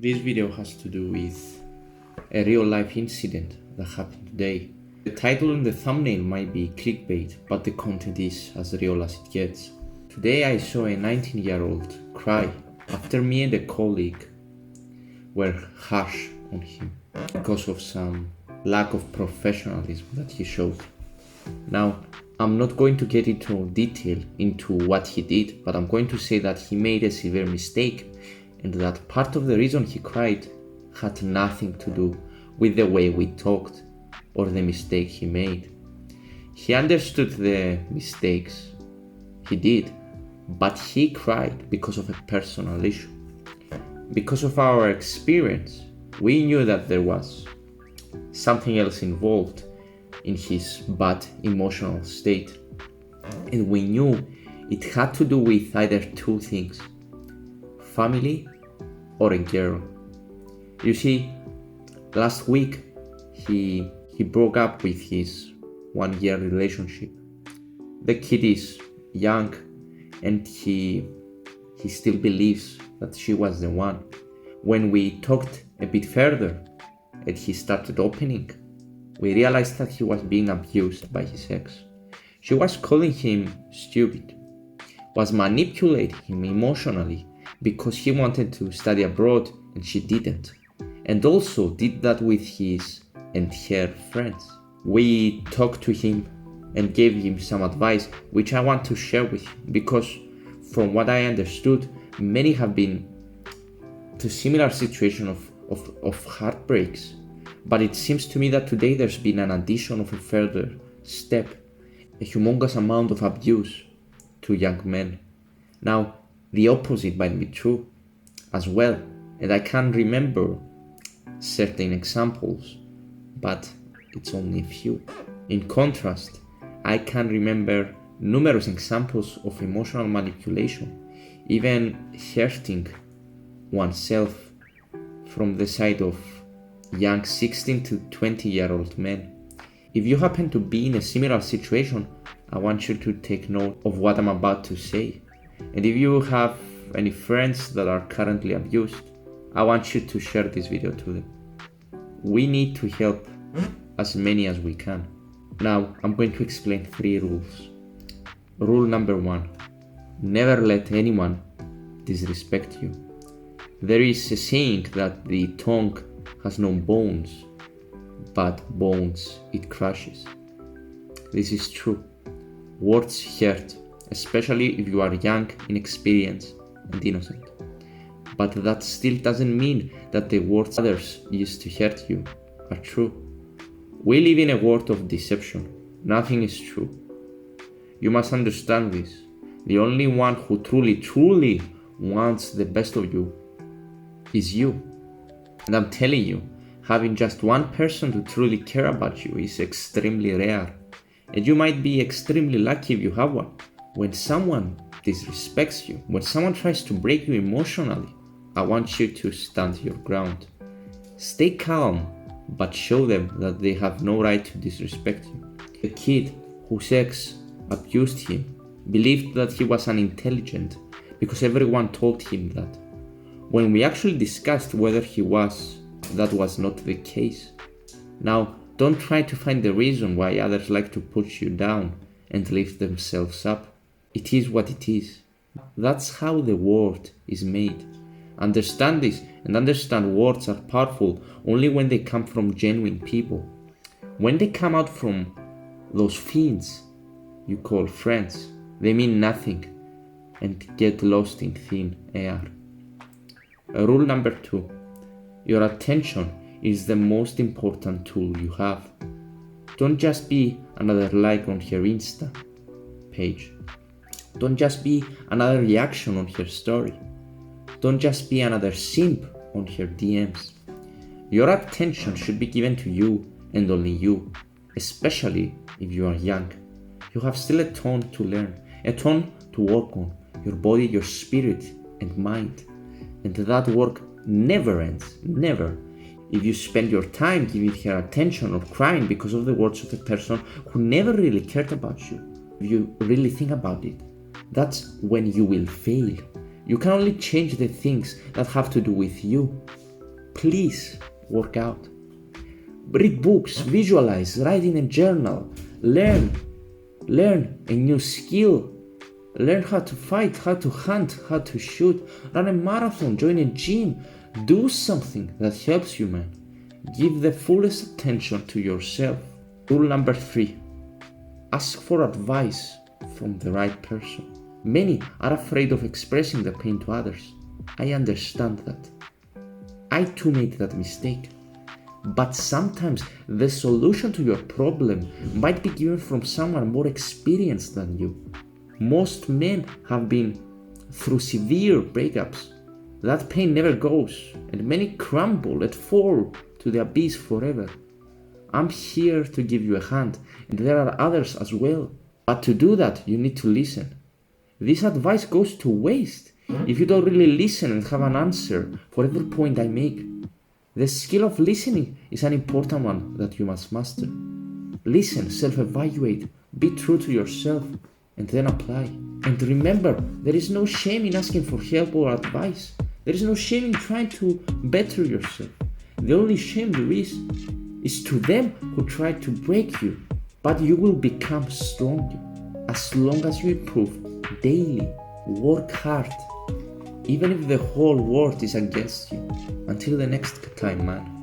This video has to do with a real life incident that happened today. The title and the thumbnail might be clickbait, but the content is as real as it gets. Today I saw a 19-year-old cry after me and a colleague were harsh on him because of some lack of professionalism that he showed. Now, I'm not going to get into detail into what he did, but I'm going to say that he made a severe mistake and that part of the reason he cried had nothing to do with the way we talked or the mistake he made. He understood the mistakes he did, but he cried because of a personal issue. Because of our experience, we knew that there was something else involved in his bad emotional state. And we knew it had to do with either two things: family or a girl. You see, last week he broke up with his 1-year relationship. The kid is young and he still believes that she was the one. When we talked a bit further and he started opening, we realized that he was being abused by his ex. She was calling him stupid, was manipulating him emotionally because he wanted to study abroad and she didn't, and also did that with his and her friends. We talked to him and gave him some advice which I want to share with you, because from what I understood, many have been to similar situation of heartbreaks. But it seems to me that today there's been an addition of a further step, a humongous amount of abuse to young men. Now, the opposite might be true as well, and I can remember certain examples, but it's only a few. In contrast, I can remember numerous examples of emotional manipulation, even hurting oneself from the side of young 16 to 20-year-old men. If you happen to be in a similar situation, I want you to take note of what I'm about to say. And if you have any friends that are currently abused, I want you to share this video to them. We need to help as many as we can. Now, I'm going to explain 3 rules. Rule number 1, never let anyone disrespect you. There is a saying that the tongue has no bones, but bones it crushes. This is true. Words hurt, especially if you are young, inexperienced, and innocent. But that still doesn't mean that the words others use to hurt you are true. We live in a world of deception. Nothing is true. You must understand this. The only one who truly wants the best of you is you. And I'm telling you, having just one person to truly care about you is extremely rare. And you might be extremely lucky if you have one. When someone disrespects you, when someone tries to break you emotionally, I want you to stand your ground. Stay calm, but show them that they have no right to disrespect you. The kid whose ex abused him believed that he was unintelligent because everyone told him that. When we actually discussed whether he was, that was not the case. Now, don't try to find the reason why others like to put you down and lift themselves up. It is what it is. That's how the world is made. Understand this, and understand words are powerful only when they come from genuine people. When they come out from those fiends you call friends, they mean nothing and get lost in thin air. Rule number 2, your attention is the most important tool you have. Don't just be another like on her Insta page. Don't just be another reaction on her story. Don't just be another simp on her DMs. Your attention should be given to you and only you, especially if you are young. You have still a ton to learn, a ton to work on, your body, your spirit and mind. And that work never ends, never. If you spend your time giving her attention or crying because of the words of a person who never really cared about you, if you really think about it, that's when you will fail. You can only change the things that have to do with you. Please work out. Read books, visualize, write in a journal, learn a new skill, learn how to fight, how to hunt, how to shoot, run a marathon, join a gym, do something that helps you, man. Give the fullest attention to yourself. Rule number 3, ask for advice from the right person. Many are afraid of expressing the pain to others. I understand that. I too made that mistake. But sometimes the solution to your problem might be given from someone more experienced than you. Most men have been through severe breakups. That pain never goes, and many crumble and fall to the abyss forever. I'm here to give you a hand, and there are others as well. But to do that, you need to listen. This advice goes to waste if you don't really listen and have an answer for every point I make. The skill of listening is an important one that you must master. Listen, self-evaluate, be true to yourself, and then apply. And remember, there is no shame in asking for help or advice. There is no shame in trying to better yourself. The only shame there is to them who try to break you. But you will become stronger as long as you improve daily. Work hard, even if the whole world is against you. Until the next time, man.